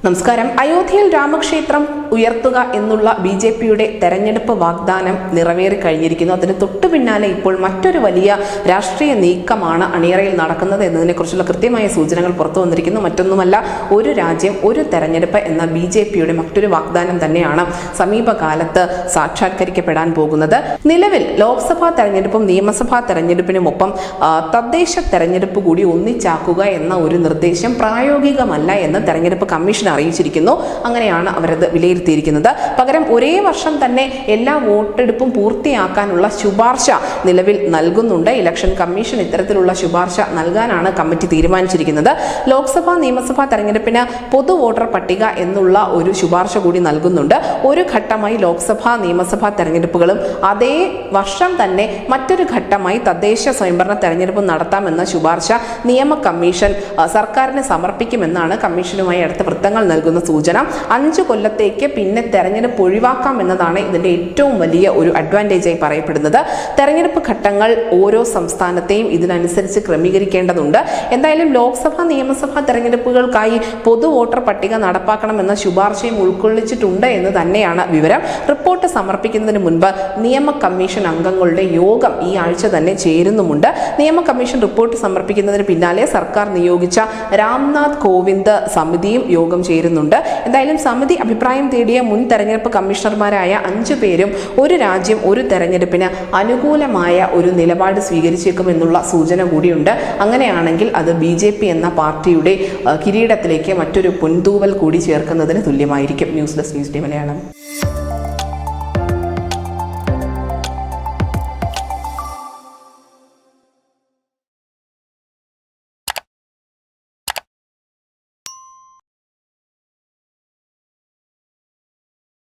നമസ്കാരം. അയോധ്യയിൽ രാമക്ഷേത്രം ഉയർത്തുക എന്നുള്ള ബി.ജെ.പിയുടെ തെരഞ്ഞെടുപ്പ് വാഗ്ദാനം നിറവേറി കഴിഞ്ഞിരിക്കുന്നു. അതിന് തൊട്ടു പിന്നാലെ ഇപ്പോൾ മറ്റൊരു വലിയ രാഷ്ട്രീയ നീക്കമാണ് അണിയറയിൽ നടക്കുന്നത് എന്നതിനെക്കുറിച്ചുള്ള കൃത്യമായ സൂചനകൾ പുറത്തു വന്നിരിക്കുന്നു. മറ്റൊന്നുമല്ല, ഒരു രാജ്യം ഒരു തെരഞ്ഞെടുപ്പ് എന്ന ബി.ജെ.പിയുടെ മറ്റൊരു വാഗ്ദാനം തന്നെയാണ് സമീപകാലത്ത് സാക്ഷാത്കരിക്കപ്പെടാൻ പോകുന്നത്. നിലവിൽ ലോക്സഭാ തെരഞ്ഞെടുപ്പും നിയമസഭാ തെരഞ്ഞെടുപ്പിനുമൊപ്പം തദ്ദേശ തെരഞ്ഞെടുപ്പ് കൂടി ഒന്നിച്ചാക്കുക എന്ന ഒരു നിർദ്ദേശം പ്രായോഗികമല്ല എന്ന് തെരഞ്ഞെടുപ്പ് കമ്മീഷൻ അറിയിച്ചിരിക്കുന്നു. അങ്ങനെയാണ് അവരത് വിലയിരുത്തിയിരിക്കുന്നത്. പകരം ഒരേ വർഷം തന്നെ എല്ലാ വോട്ടെടുപ്പും പൂർത്തിയാക്കാനുള്ള ശുപാർശ നിലവിൽ നൽകുന്നുണ്ട്. ഇലക്ഷൻ കമ്മീഷൻ ഇത്തരത്തിലുള്ള ശുപാർശ നൽകാനാണ് കമ്മിറ്റി തീരുമാനിച്ചിരിക്കുന്നത്. ലോക്സഭാ നിയമസഭാ തെരഞ്ഞെടുപ്പിന് പൊതു വോട്ടർ പട്ടിക എന്നുള്ള ഒരു ശുപാർശ കൂടി നൽകുന്നുണ്ട്. ഒരു ഘട്ടമായി ലോക്സഭാ നിയമസഭാ തെരഞ്ഞെടുപ്പുകളും അതേ വർഷം തന്നെ മറ്റൊരു ഘട്ടമായി തദ്ദേശ സ്വയംഭരണ തെരഞ്ഞെടുപ്പ് നടത്താമെന്ന ശുപാർശ നിയമ കമ്മീഷൻ സർക്കാരിന് സമർപ്പിക്കുമെന്നാണ് കമ്മീഷനുമായി അടുത്ത വൃത്തങ്ങൾ നൽകുന്ന സൂചന. 5 കൊല്ലത്തേക്ക് പിന്നെ തെരഞ്ഞെടുപ്പ് ഒഴിവാക്കാം എന്നതാണ് ഇതിന്റെ ഏറ്റവും വലിയ ഒരു അഡ്വാൻറ്റേജായി പറയപ്പെടുന്നത്. തെരഞ്ഞെടുപ്പ് ഘട്ടങ്ങൾ ഓരോ സംസ്ഥാനത്തെയും ഇതിനനുസരിച്ച് ക്രമീകരിക്കേണ്ടതുണ്ട്. എന്തായാലും ലോക്സഭാ നിയമസഭാ തെരഞ്ഞെടുപ്പുകൾക്കായി പൊതു വോട്ടർ പട്ടിക നടപ്പാക്കണമെന്ന ശുപാർശയും ഉൾക്കൊള്ളിച്ചിട്ടുണ്ട് എന്ന് തന്നെയാണ് വിവരം. റിപ്പോർട്ട് സമർപ്പിക്കുന്നതിന് മുൻപ് നിയമ കമ്മീഷൻ അംഗങ്ങളുടെ യോഗം ഈ ആഴ്ച തന്നെ ചേരുന്നുമുണ്ട്. നിയമ കമ്മീഷൻ റിപ്പോർട്ട് സമർപ്പിക്കുന്നതിന് പിന്നാലെ സർക്കാർ നിയോഗിച്ച രാംനാഥ് കോവിന്ദ് സമിതിയും യോഗം ചേരുന്നുണ്ട്. എന്തായാലും സമിതി അഭിപ്രായം തേടിയ മുൻ തെരഞ്ഞെടുപ്പ് കമ്മീഷണർമാരായ 5 പേരും ഒരു രാജ്യം ഒരു തെരഞ്ഞെടുപ്പിന് അനുകൂലമായ ഒരു നിലപാട് സ്വീകരിച്ചേക്കുമെന്നുള്ള സൂചന കൂടിയുണ്ട്. അങ്ങനെയാണെങ്കിൽ അത് ബി.ജെ.പി എന്ന പാർട്ടിയുടെ കിരീടത്തിലേക്ക് മറ്റൊരു പൊൻതൂവൽ കൂടി ചേർക്കുന്നതിന് തുല്യമായിരിക്കും. News desk news day Malayalam.